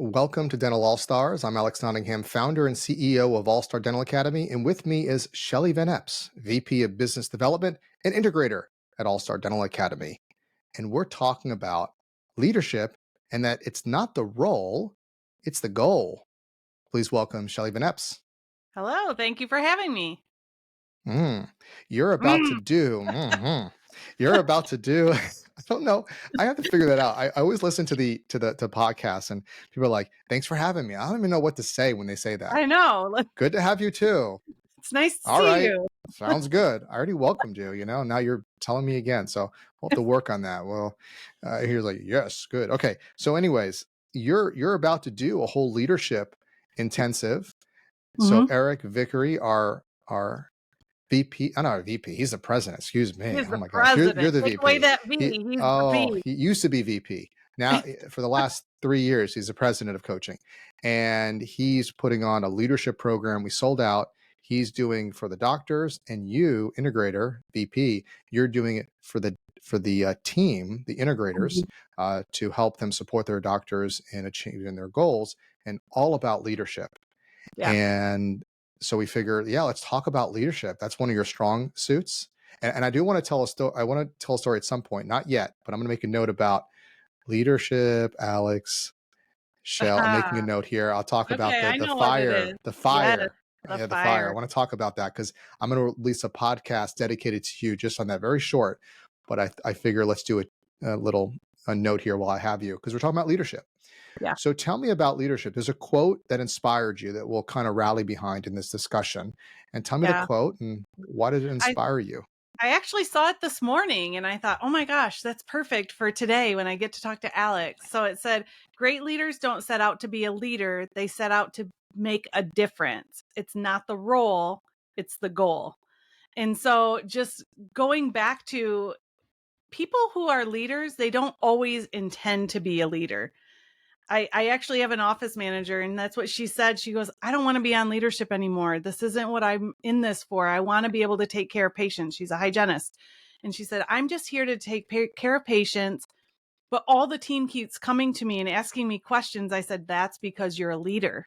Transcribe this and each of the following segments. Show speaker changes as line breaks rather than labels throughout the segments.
Welcome to Dental All Stars. I'm Alex Nottingham, founder and CEO of All Star Dental Academy, and with me is Shelly VanEpps, VP of Business Development and Integrator at All Star Dental Academy. And we're talking about leadership and that it's not the role, it's the goal. Please welcome Shelly VanEpps.
Hello, thank you for having me.
You're about to
Mm.
do, you're about to do, I don't know. I have to figure that out. I always listen to the podcasts and people are like, thanks for having me. I don't even know what to say when they say that.
I know.
Good to have you too.
It's nice to
All
see
right.
you.
Sounds good. I already welcomed you, now you're telling me again. So we'll have to work on that. Well, here's like, yes, good. Okay. So anyways, you're about to do a whole leadership intensive. So
Mhm.
Eric Vickery, our VP, I know VP, he's the president. Excuse me.
He's
Oh
the
my gosh, you're
president.
the
Take away
VP.
that V. He's the V.
He used to be VP. Now, for the last 3 years, he's the president of coaching, and he's putting on a leadership program. We sold out. He's doing for the doctors, and you, integrator VP, you're doing it for the team, the integrators,
Mhm.
to help them support their doctors in achieving their goals, and all about leadership.
Yeah.
And so we figured, yeah, let's talk about leadership. That's one of your strong suits. And I do want to tell a story. I want to tell a story at some point, not yet, but I'm going to make a note about leadership, Alex, Shell. I'm making a note here. I'll talk about
Okay,
the
I
the
know what it
fire,
is.
the
Yes,
fire.
the
Yeah, the fire. I
fire.
want to talk about that because I'm going to release a podcast dedicated to you just on that, very short. But I figure let's do a little a note here while I have you because we're talking about leadership.
Yeah.
So tell me about leadership. There's a quote that inspired you that we'll kind of rally behind in this discussion. And tell me the
Yeah.
quote and why did it
I
inspire you?
I actually saw it this morning and I thought, "Oh my gosh, that's perfect for today when I get to talk to Alex." So it said, "Great leaders don't set out to be a leader, they set out to make a difference. It's not the role, it's the goal." And so just going back to people who are leaders, they don't always intend to be a leader. I actually have an office manager, and that's what she said. She goes, "I don't want to be on leadership anymore. This isn't what I'm in this for. I want to be able to take care of patients." She's a hygienist. And she said, "I'm just here to take care of patients, but all the team keeps coming to me and asking me questions." I said, "That's because you're a leader.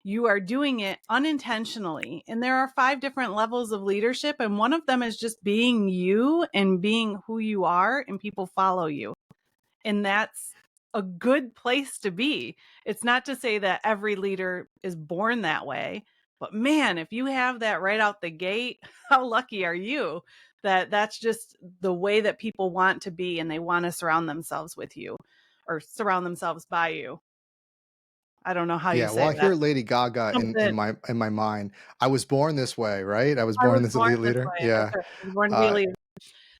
You are doing it unintentionally. And there are 5 different levels of leadership. And one of them is just being you and being who you are, and people follow you. And that's a good place to be. It's not to say that every leader is born that way, but man, if you have that right out the gate, how lucky are you that that's just the way that people want to be and they want to surround themselves with you or surround themselves by you. I don't know how you
Yeah, well,
say
I
that.
hear Lady Gaga in
Something.
my mind. I was born this way, right? I was
I
born
was
as a
born this
leader.
way. That's
Yeah.
right. I was born to be a
Uh,
leader.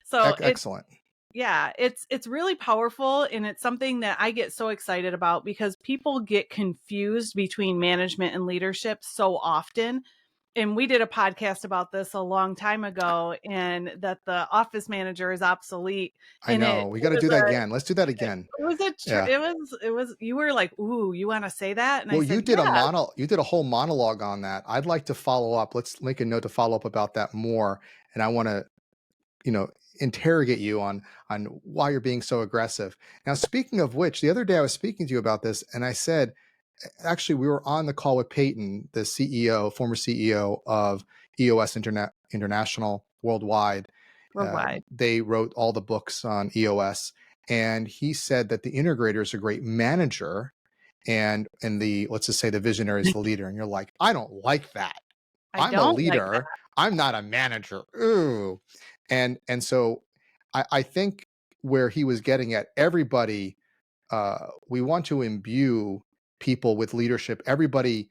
So
excellent.
yeah, it's really powerful, and it's something that I get so excited about because people get confused between management and leadership so often. And we did a podcast about this a long time ago, and that the office manager is obsolete.
I
And
know. We got to do that again. Let's do that again. Yeah.
it was you were like, "Ooh, you want to say that?" And I
Well, you
said,
did a
"Yes."
you did a whole monologue on that. I'd like to follow up. Let's make a note to follow up about that more. And I want to you know interrogate you on why you're being so aggressive. Now, speaking of which, the other day I was speaking to you about this and I said, actually, we were on the call with Peyton, the CEO, former CEO of EOS International worldwide.
Worldwide.
They wrote all the books on EOS, and he said that the integrator is a great manager, and the let's just say the visionary is the leader. And you're like, I don't like that.
I
I'm a
don't like that.
leader. I'm not a manager. Ooh. And so I think where he was getting at, everybody, we want to imbue people with leadership. Everybody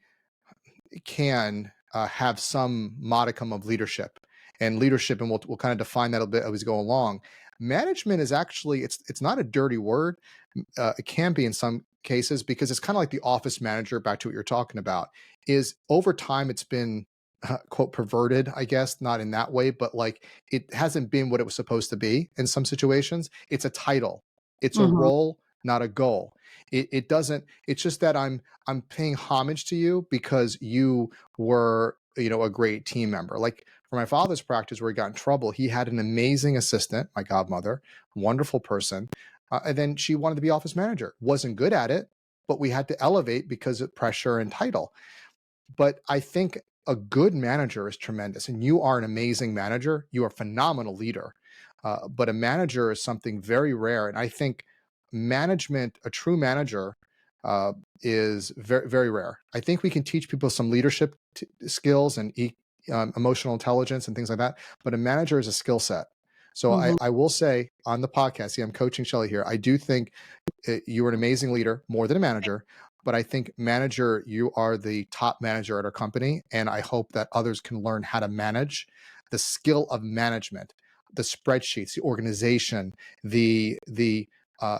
can have some modicum of leadership and leadership, and we'll kind of define that a bit as we go along. Management is actually it's not a dirty word. It can be in some cases because it's kind of like the office manager. Back to what you're talking about, is over time it's been quote perverted, I guess, not in that way, but like it hasn't been what it was supposed to be in some situations. It's a title, it's a
Mhm.
role, not a goal. It doesn't. It's just that I'm paying homage to you because you were a great team member. Like for my father's practice where he got in trouble, he had an amazing assistant, my godmother, wonderful person, and then she wanted to be office manager, wasn't good at it, but we had to elevate because of pressure and title. But I think a good manager is tremendous, and you are an amazing manager. You are a phenomenal leader. But a manager is something very rare, and I think management, a true manager, uh, is very very rare. I think we can teach people some leadership skills and emotional intelligence and things like that, but a manager is a skill set. So
Mhm.
I will say on the podcast, see, I'm coaching Shelly here. I do think you are an amazing leader, more than a manager. But I think manager, you are the top manager at our company, and I hope that others can learn how to manage the skill of management, the spreadsheets, the organization,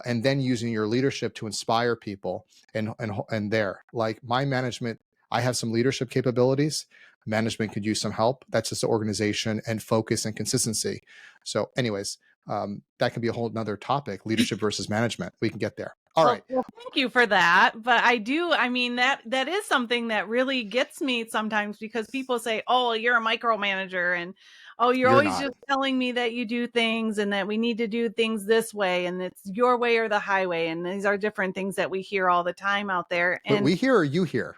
and then using your leadership to inspire people. And there, like my management, I have some leadership capabilities. Management could use some help. That's just the organization and focus and consistency. So, anyways, that can be a whole nother topic: leadership versus management. We can get there. All right.
Well, thank you for that. But I mean, that is something that really gets me sometimes, because people say, oh, you're a micromanager, and oh, you're
You're
always
not.
just telling me that you do things and that we need to do things this way, and it's your way or the highway. And these are different things that we hear all the time out there.
But
And
we hear or you hear?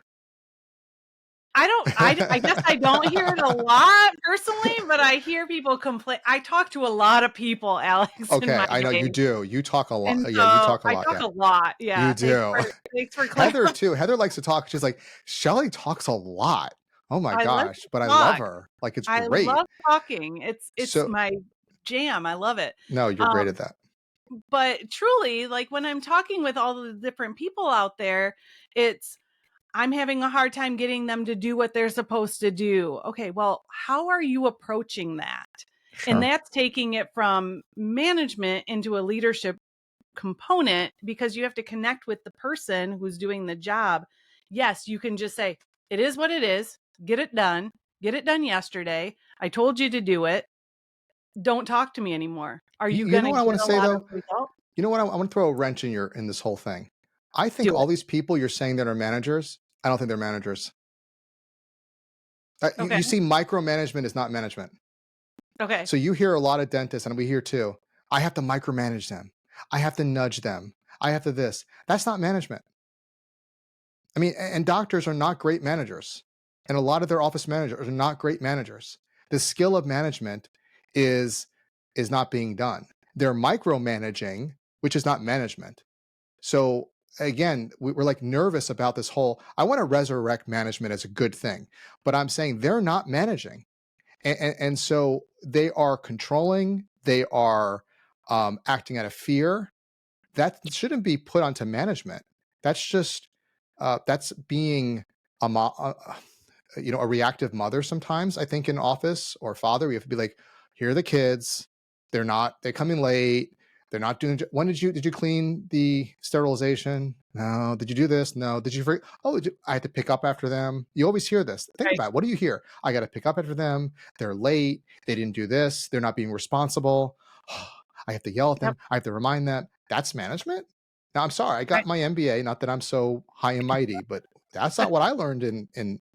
I guess I don't hear it a lot personally, but I hear people complain. I talk to a lot of people, Alex, in
Okay,
my
I know
day.
you do. You talk a lot.
And
Yeah, you
so
talk a
I
lot.
talk
Yeah,
a lot.
you
Yeah.
do.
Thanks for
Heather
clarifying.
too. Heather likes to talk. She's like, Shelly talks a lot. Oh my
I like
gosh,
to
but I love
talk.
her. Like it's
I
great.
love talking. It's
So
my jam. I love it.
no, you're great
Um,
at that.
but truly, like when I'm talking with all the different people out there, it's I'm having a hard time getting them to do what they're supposed to do. Okay, well, how are you approaching that? And
Sure.
that's taking it from management into a leadership component, because you have to connect with the person who's doing the job. Yes, you can just say, it is what it is, get it done yesterday. I told you to do it. Don't talk to me anymore. Are you
You
going
know
to
what I want
get
to
a
say
lot of
though?
results?
You know what? I want to throw a wrench in this whole thing. I think
Do
all
it.
these people you're saying that are managers, I don't think they're managers.
Okay.
You see, micromanagement is not management.
Okay.
So you hear a lot of dentists, and we hear too, I have to micromanage them. I have to nudge them. I have to this. That's not management. I mean, and doctors are not great managers. And a lot of their office managers are not great managers. The skill of management is is not being done. They're micromanaging, which is not management. So again, we're like nervous about this whole. I want to resurrect management as a good thing, but I'm saying they're not managing, and so they are controlling. They are acting out of fear. That shouldn't be put onto management. That's just that's being a a reactive mother sometimes. I think in office or father, we have to be like, here are the kids. They're coming late. They're not doing. When did you clean the sterilization? No. Did you do this? No. Did you? Oh, I had to pick up after them. You always hear this. Think
Right.
about it. What do you hear? I got to pick up after them. They're late. They didn't do this. They're not being responsible. I have to yell at
Yep.
them. I have to remind them. That's management. Now, I'm sorry. I got
Right.
my MBA. Not that I'm so high and mighty, but that's not what I learned in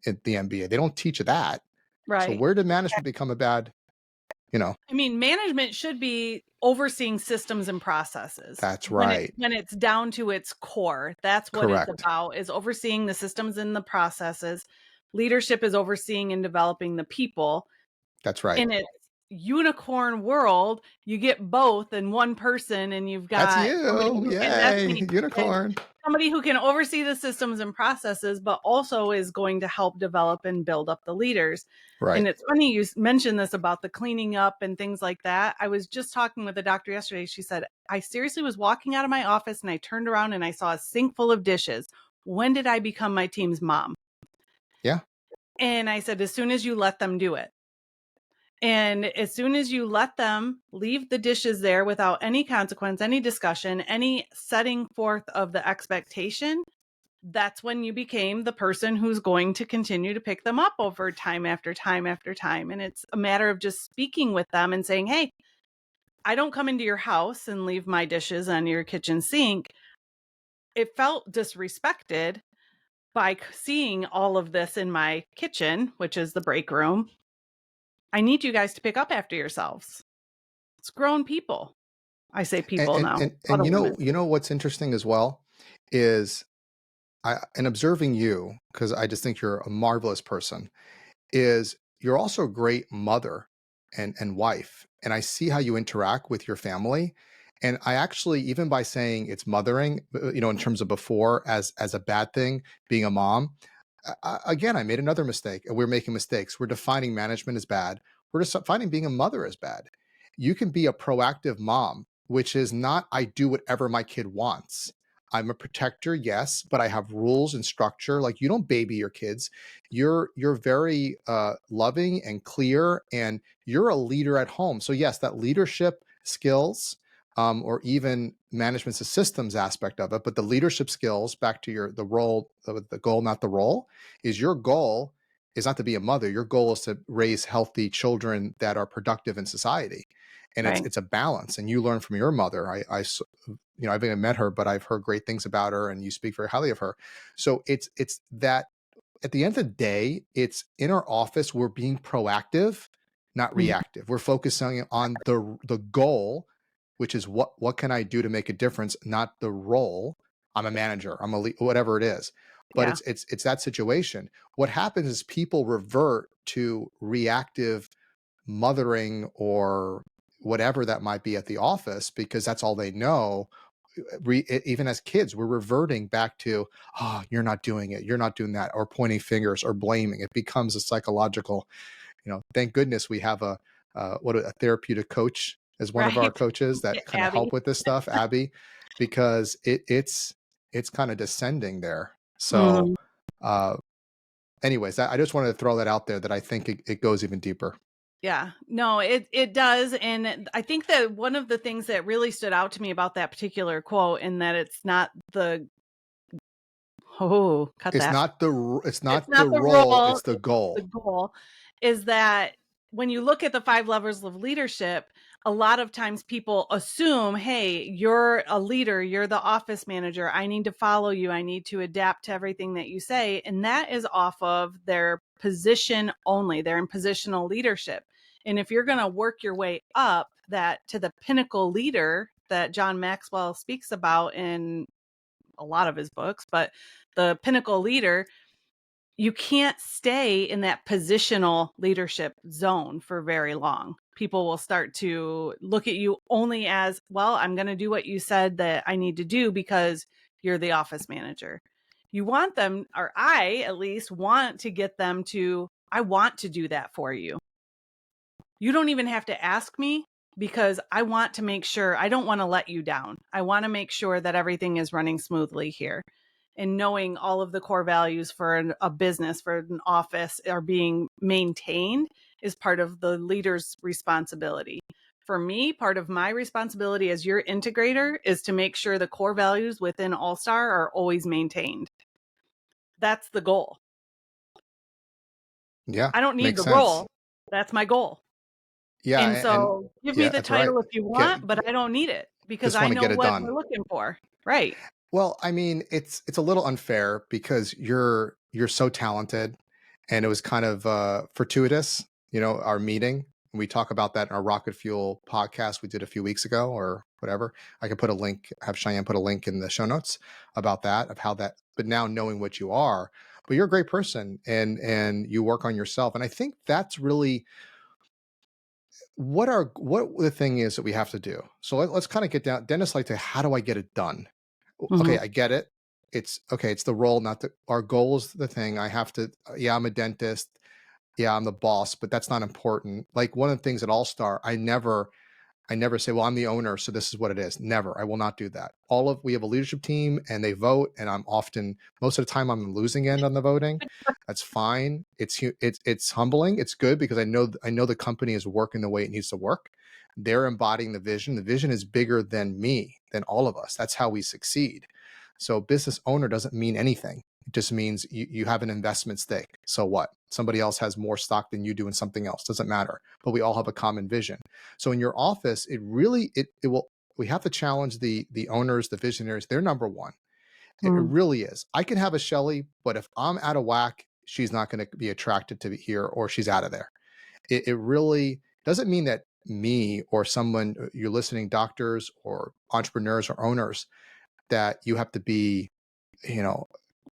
the MBA. They don't teach that. So
Right.
where did management become a bad, you know,
I mean, management should be overseeing systems and processes.
that's right.
When it's down to its core, that's what it's
Correct.
about, is overseeing the systems and the processes. Leadership is overseeing and developing the people.
That's right.
In its unicorn world, you get both in one person, and you've
That's
got somebody
you.
who and that's
Yay.
me. And
Unicorn.
somebody who can oversee the systems and processes, but also is going to help develop and build up the leaders.
Right.
And it's funny you mentioned this about the cleaning up and things like that. I was just talking with a doctor yesterday. She said, I seriously was walking out of my office and I turned around and I saw a sink full of dishes. When did I become my team's mom?
Yeah.
And I said, as soon as you let them do it. And as soon as you let them leave the dishes there without any consequence, any discussion, any setting forth of the expectation, that's when you became the person who's going to continue to pick them up over time after time after time. And it's a matter of just speaking with them and saying, hey, I don't come into your house and leave my dishes on your kitchen sink. It felt disrespected by seeing all of this in my kitchen, which is the break room. I need you guys to pick up after yourselves. It's grown people. I say
And
people
and
now,
and,
other
and
women.
you know what's interesting as well is and observing you, because I just think you're a marvelous person, is you're also a great mother and wife, and I see how you interact with your family, and I actually, even by saying it's mothering, in terms of before as a bad thing, being a mom, again, I made another mistake, and we're making mistakes. We're defining management as bad. We're just defining being a mother as bad. You can be a proactive mom, which is not I do whatever my kid wants. I'm a protector, yes, but I have rules and structure. Like you don't baby your kids. You're very loving and clear, and you're a leader at home. So yes, that leadership skills, or even management systems aspect of it, but the leadership skills, back to the role, the goal, not the role, is your goal is not to be a mother. Your goal is to raise healthy children that are productive in society, and it's
Right.
it's a balance. And you learn from your mother. I haven't even met her, but I've heard great things about her, and you speak very highly of her. So it's that at the end of the day, it's in our office, we're being proactive, not
Mhm.
reactive. We're focusing on the goal, which is what can I do to make a difference, not the role. I'm a manager, I'm a whatever it is. But
Yeah.
it's that situation. What happens is people revert to reactive mothering or whatever that might be at the office because that's all they know. Even as kids, we're reverting back to, oh, you're not doing it, you're not doing that, or pointing fingers or blaming. It becomes a psychological, thank goodness we have a therapeutic coach as one of our
Right.
coaches
Yeah,
that kind of
Abby.
help with this stuff, Abby, because it's kind of descending there. So
Mhm.
uh anyways, I just wanted to throw that out there, that I think it goes even deeper.
Yeah. No, it does, and I think that one of the things that really stood out to me about that particular quote, and that it's not the oh, cut that.
It's
It's
not
not
the
the
role,
role,
it's the
it's the
goal.
goal, is that when you look at the 5 levels of leadership, a lot of times people assume, "Hey, you're a leader, you're the office manager, I need to follow you, I need to adapt to everything that you say," and that is off of their position only, they're in positional leadership, and if you're gonna work your way up that to the pinnacle leader that John Maxwell speaks about in a lot of his books, but the pinnacle leader, you can't stay in that positional leadership zone for very long. People will start to look at you only as, well, I'm going to do what you said that I need to do because you're the office manager. You want them, or I at least want to get them to, I want to do that for you. You don't even have to ask me because I want to make sure I don't want to let you down. I want to make sure that everything is running smoothly here. And knowing all of the core values for a business, for an office, are being maintained is part of the leader's responsibility. For me, part of my responsibility as your integrator is to make sure the core values within All Star are always maintained. That's the goal.
Yeah,
I don't need
makes
the
sense.
role. That's my goal.
Yeah,
And
and
so give me
yeah,
the
that's right.
title if you
Get
want, but I don't need it because
Just
I
want to
know
get it
what
done.
we're looking for. Right.
Well, I mean, it's a little unfair because you're so talented, and it was kind of fortuitous, our meeting. And we talk about that in our Rocket Fuel podcast we did a few weeks ago or whatever. I can put a link, have Cheyenne put a link in the show notes about that, of how that, but now knowing what you are, but you're a great person, and you work on yourself. And I think that's really what the thing is that we have to do. So let's kind of get down. Dentists like to, how do I get it done? Okay,
Mhm.
I get it. It's okay. It's the role, not the, our goal is the thing. I have to, yeah, I'm a dentist. Yeah, I'm the boss, but that's not important. Like one of the things at All Star, I never say, well, I'm the owner, so this is what it is. Never. I will not do that. We have a leadership team and they vote, and I'm often, most of the time, I'm the losing end on the voting. That's fine. It's humbling. It's good because I know the company is working the way it needs to work. They're embodying the vision. The vision is bigger than me, than all of us. That's how we succeed. So business owner doesn't mean anything. It just means you have an investment stake. So what? Somebody else has more stock than you do in something else. Doesn't matter. But we all have a common vision. So in your office, it will, we have to challenge the owners, the visionaries. They're number one. It
Mm.
really is. I can have a Shelly, but if I'm out of whack, she's not going to be attracted to be here, or she's out of there. It really doesn't mean that me or someone you're listening, doctors or entrepreneurs or owners, that you have to be, you know,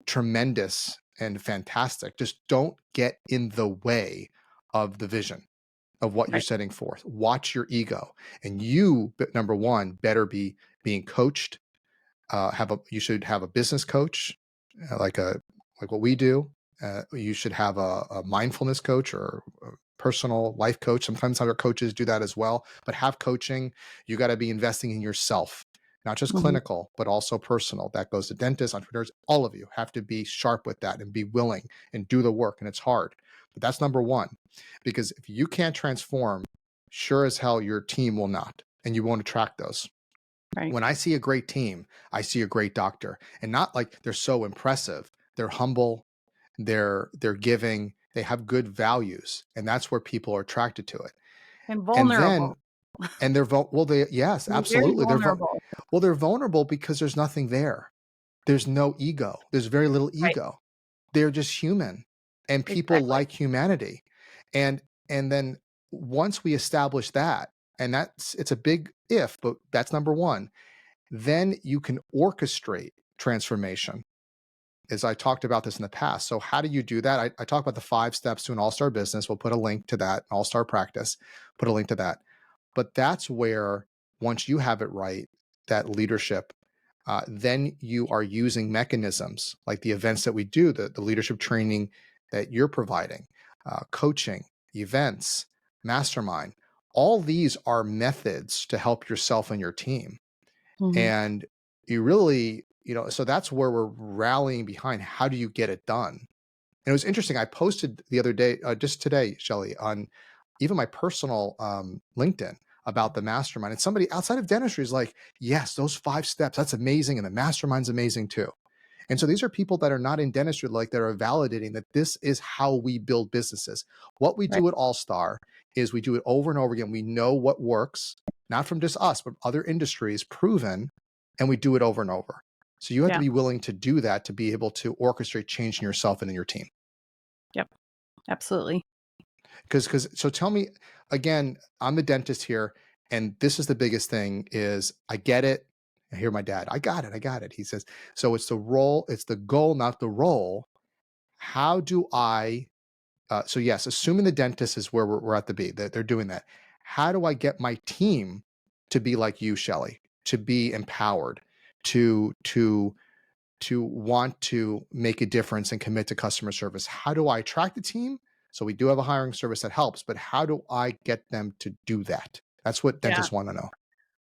tremendous and fantastic. Just don't get in the way of the vision of what you're
Right.
setting forth. Watch your ego. And you, number one, better be being coached. You should have a business coach, like what we do. You should have a mindfulness coach or a personal life coach. Sometimes other coaches do that as well. But have coaching. You got to be investing in yourself, not just
Mhm.
clinical, but also personal. That goes to dentists, entrepreneurs. All of you have to be sharp with that and be willing and do the work. And it's hard, but that's number one, because if you can't transform, sure as hell your team will not, and you won't attract those.
Right.
When I see a great team, I see a great doctor, and not like they're so impressive. They're humble, they're giving, they have good values, and that's where people are attracted to it.
And
And then
vulnerable.
and they're well, they yes,
They're very
absolutely.
vulnerable.
Well, they're vulnerable because there's nothing there. There's no ego. There's very little
Right.
ego. They're just human, and people
Exactly.
like humanity. And then once we establish that, and it's a big if, but that's number one, then you can orchestrate transformation. As I talked about this in the past. So how do you do that? I talk about the 5 steps to an all-star business. We'll put a link to that, all-star practice, put a link to that. But that's where, once you have it right, that leadership, then you are using mechanisms like the events that we do, the leadership training that you're providing, coaching, events, mastermind. All these are methods to help yourself and your team.
Mhm.
And you really, so that's where we're rallying behind. How do you get it done? And it was interesting. I posted the other day, just today, Shelly, on even my personal LinkedIn about the mastermind. And somebody outside of dentistry is like, yes, those 5 steps, that's amazing. And the mastermind's amazing too. And so these are people that are not in dentistry, like that are validating that this is how we build businesses. What we
Right.
do at All Star is we do it over and over again. We know what works, not from just us, but other industries proven, and we do it over and over. So you have to
Yeah.
be willing to do that to be able to orchestrate change in yourself and in your team.
Yep. Absolutely.
Because so tell me again, I'm the dentist here, and this is the biggest thing is I get it. I hear my dad, I got it, I got it. He says, so it's the role, it's the goal, not the role. How do I so yes, assuming the dentist is where we're at the B, that they're doing that. How do I get my team to be like you, Shelly, to be empowered, to to want to make a difference and commit to customer service? How do I attract the team? So we do have a hiring service that helps, but how do I get them to do that? That's what
Yeah.
dentists want to know.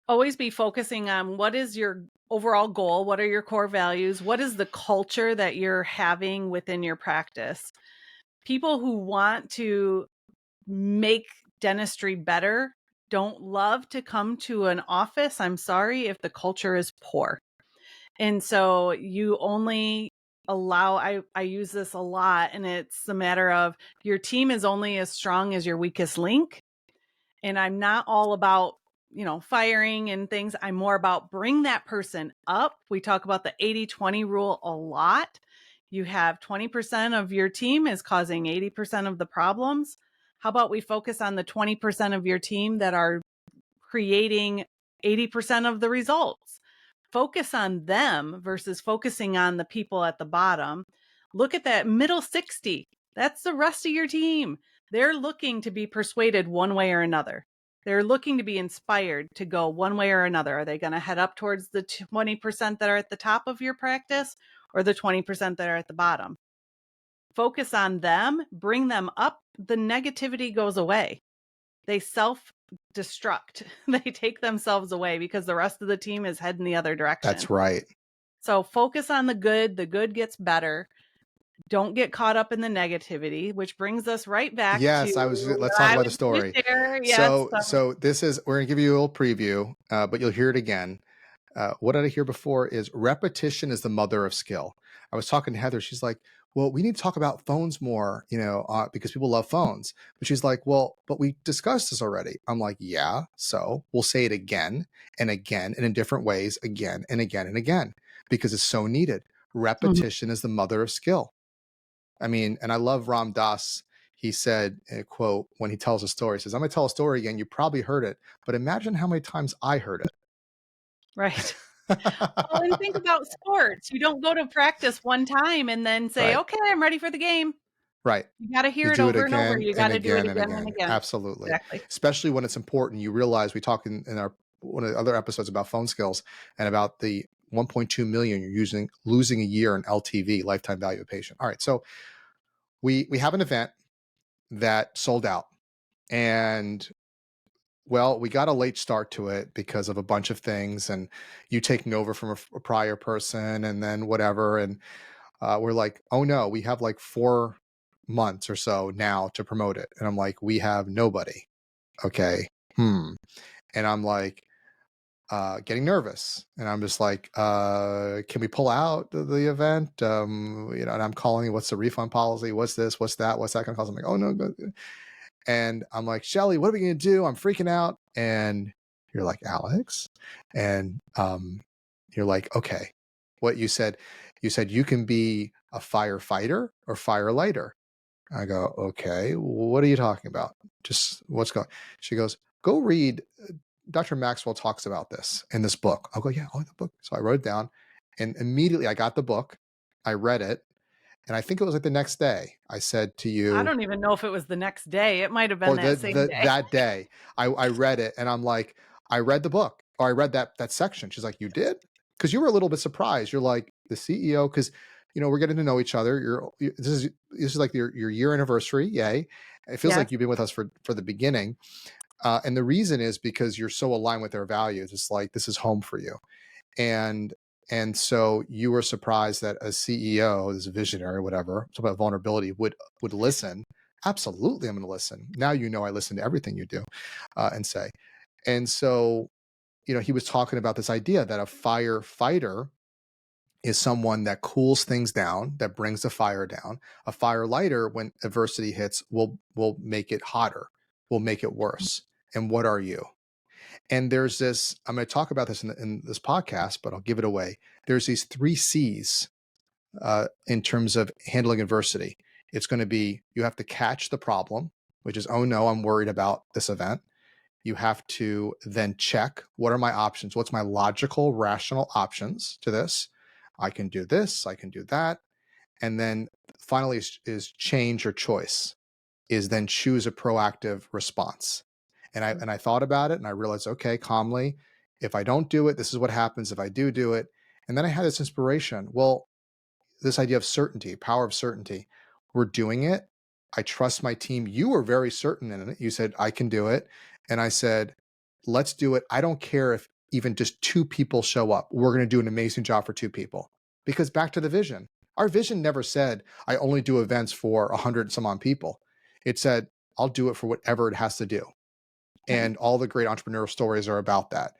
Always be focusing on what is your overall goal? What are your core values? What is the culture that you're having within your practice? People who want to make dentistry better don't love to come to an office. I'm sorry if the culture is poor. And so you only allow, I use this a lot, and it's a matter of your team is only as strong as your weakest link. And I'm not all about, firing and things. I'm more about bring that person up. We talk about the 80-20 rule a lot. You have 20% of your team is causing 80% of the problems. How about we focus on the 20% of your team that are creating 80% of the results? Focus on them versus focusing on the people at the bottom. Look at that middle 60. That's the rest of your team. They're looking to be persuaded one way or another. They're looking to be inspired to go one way or another. Are they going to head up towards the 20% that are at the top of your practice or the 20% that are at the bottom? Focus on them, bring them up. The negativity goes away. They self destruct. They take themselves away because the rest of the team is heading the other direction.
That's right.
So focus on the good. The good gets better. Don't get caught up in the negativity, which brings us right back to
Yes, let's
what
talk
I
about the
was going
story.
to share. Yes.
So this is, we're gonna give you a little preview, but you'll hear it again. What did I hear before is repetition is the mother of skill. I was talking to Heather. She's like, well, we need to talk about phones more, because people love phones. But she's like, well, but we discussed this already. I'm like, yeah. So we'll say it again and again and in different ways, again and again and again, because it's so needed.
Mhm.
Repetition is the mother of skill. I mean, and I love Ram Dass. He said, a quote, when he tells a story, he says, I'm going to tell a story again. You probably heard it, but imagine how many times I heard it.
Right. Well, and think about sports. You don't go to practice one time and then say,
Right,
"Okay, I'm ready for the game."
right.
You gotta
You
hear it
do it
over and over.
again
You
and
gotta do it
again and
again and
again.
again.
Absolutely.
Exactly.
Especially when it's important. You realize we talk in our one of the other episodes about phone skills and about the 1.2 million you're using losing a year in LTV, lifetime value of patient. All right. So we have an event that sold out. And well, we got a late start to it because of a bunch of things and you taking over from a prior person and then whatever. And we're like, oh no, we have like 4 months or so now to promote it. And I'm like, we have nobody. Okay. And I'm like, getting nervous. And I'm just like, can we pull out the event? And I'm calling, what's the refund policy? What's this? What's that? What's that going to cost? I'm like, oh no. And I'm like, Shelly, what are we going to do? I'm freaking out. And you're like, Alex. And you're like, okay, what you said you can be a firefighter or firelighter. I go, okay, what are you talking about? Just what's going She goes, go read. Dr. Maxwell talks about this in this book. I'll go, yeah, oh, the book. So I wrote it down and immediately I got the book. I read it. And I think it was like the next day I said to
I
you,
don't even know if it was the next day. It might have been
or
that same day.
that day, I read it and I'm like, I read the book or I read that section. She's like, you did? Because you were a little bit surprised. You're like the CEO, because we're getting to know each other. This is like your year anniversary. Yay. It feels
Yes.
like you've been with us for the beginning. And the reason is because you're so aligned with their values. It's like this is home for you. And and so you were surprised that a CEO, this visionary, whatever, talk about vulnerability, would listen. Absolutely, I'm going to listen. Now I listen to everything you do and say. And so he was talking about this idea that a firefighter is someone that cools things down, that brings the fire down. A fire lighter, when adversity hits, will make it hotter, will make it worse. And what are you? And there's this, I'm going to talk about this in this podcast, but I'll give it away. There's these 3 C's in terms of handling adversity. It's going to be, you have to catch the problem, which is, oh no, I'm worried about this event. You have to then check, what are my options? What's my logical, rational options to this? I can do this, I can do that. And then finally is change your choice, is then choose a proactive response. And I thought about it and I realized, okay, calmly, if I don't do it, this is what happens if I do it. And then I had this inspiration. Well, this idea of certainty, power of certainty. We're doing it. I trust my team. You were very certain in it. You said, I can do it. And I said, let's do it. I don't care if even just 2 people show up. We're going to do an amazing job for 2 people. Because back to the vision, our vision never said, I only do events for 100 some odd people. It said, I'll do it for whatever it has to do.
Right.
And all the great entrepreneurial stories are about that.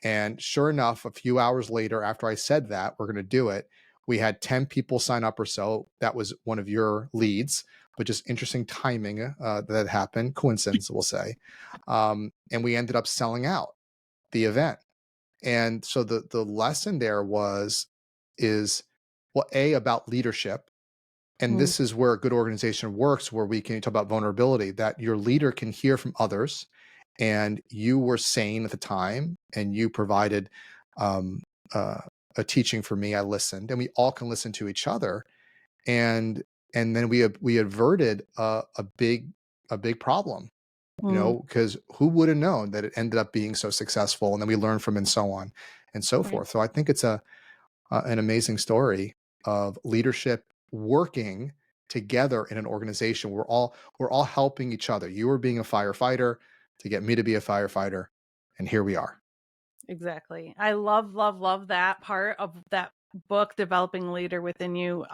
And sure enough, a few hours later, after I said that, we're going to do it, we had 10 people sign up or so. That was one of your leads, but just interesting timing that happened, coincidence, we'll say. And we ended up selling out the event. And so the lesson there is, well, about leadership. And
Mm.
this is where a good organization works, where we can talk about vulnerability, that your leader can hear from others. And you were sane at the time and you provided um, uh, a teaching for me. I listened and we all can listen to each other. And then we averted a big problem,
Mm.
because who would have known that it ended up being so successful, and then we learned from it and so on and so
Right.
forth. So I think it's an amazing story of leadership working together in an organization. We're all helping each other. You were being a firefighter to get me to be a firefighter, and here we are.
Exactly. I love, love, love that part of that book, Developing a Leader Within You,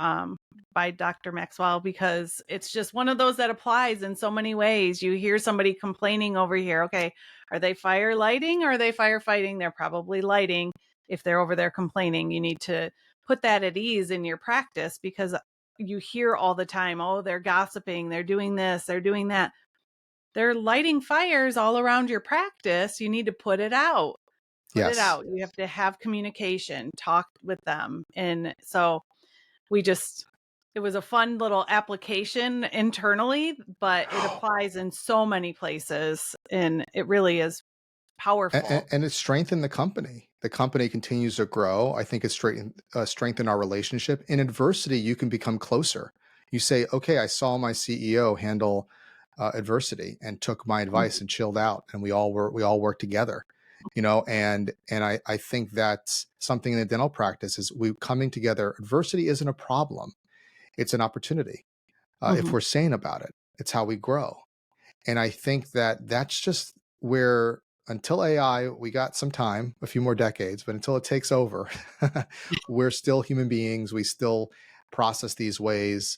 by Dr. Maxwell, because it's just one of those that applies in so many ways. You hear somebody complaining over here. Okay, are they fire lighting or are they firefighting? They're probably lighting. If they're over there complaining, you need to put that at ease in your practice, because you hear all the time, oh, they're gossiping, they're doing this, they're doing that. They're lighting fires all around your practice. You need to put it out. Put it
Yes.
out. You have to have communication, talk with them. And so we just, it was a fun little application internally, but it applies in so many places. And it really is powerful.
And it strengthened the company. The company continues to grow. I think it's strengthened our relationship. In adversity, you can become closer. You say, okay, I saw my CEO handle adversity and took my advice
Mhm,
and chilled out, and we all work together, and I think that's something in the dental practice is we coming together. Adversity isn't a problem; it's an opportunity. If
mhm,
we're sane about it, it's how we grow. And I think that that's just where until AI, we got some time, a few more decades, but until it takes over, we're still human beings. We still process these ways.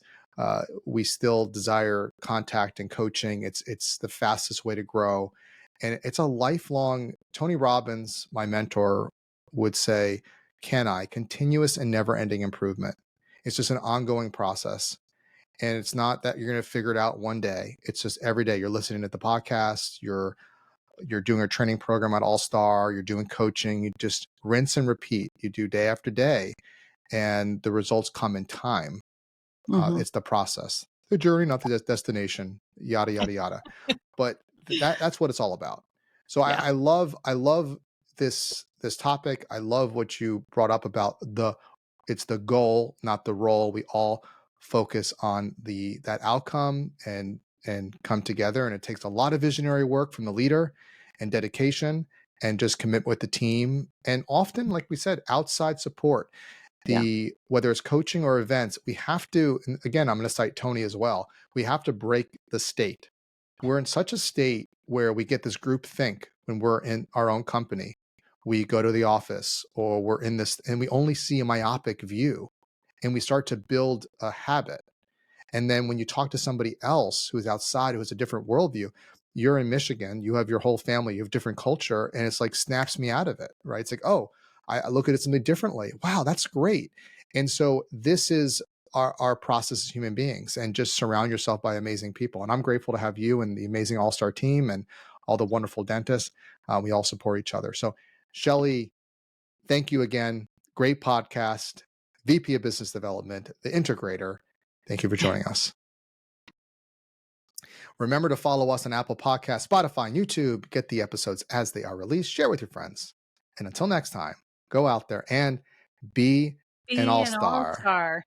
We still desire contact and coaching. It's the fastest way to grow, and it's a lifelong. Tony Robbins, my mentor, would say, "Can I continuous and never-ending improvement?" It's just an ongoing process, and it's not that you're going to figure it out one day. It's just every day you're listening to the podcast, you're doing a training program at All Star, you're doing coaching, you just rinse and repeat. You do day after day, and the results come in time.
mhm.
It's the process, the journey, not the destination. Yada yada yada. But that's what it's all about. So I,
Yeah,
I love this topic. I love what you brought up about it's the goal, not the role. We all focus on that outcome and come together. And it takes a lot of visionary work from the leader and dedication and just commit with the team. And often, like we said, outside support.
yeah,
Whether it's coaching or events, we have to, and again, I'm going to cite Tony as well. We have to break the state. We're in such a state where we get this group think when we're in our own company. We go to the office or we're in this and we only see a myopic view, and we start to build a habit. And then when you talk to somebody else who's outside, who has a different worldview, you're in Michigan, you have your whole family, you have different culture, and it's like snaps me out of it, right? It's like, oh, I look at it something differently. Wow, that's great. And so this is our process as human beings, and just surround yourself by amazing people. And I'm grateful to have you and the amazing All Star team and all the wonderful dentists. We all support each other. So, Shelly, thank you again. Great podcast, VP of Business Development, the integrator. Thank you for joining us. Remember to follow us on Apple Podcasts, Spotify, and YouTube. Get the episodes as they are released. Share with your friends. And until next time, go out there and be an
be
all
an all
star.
star.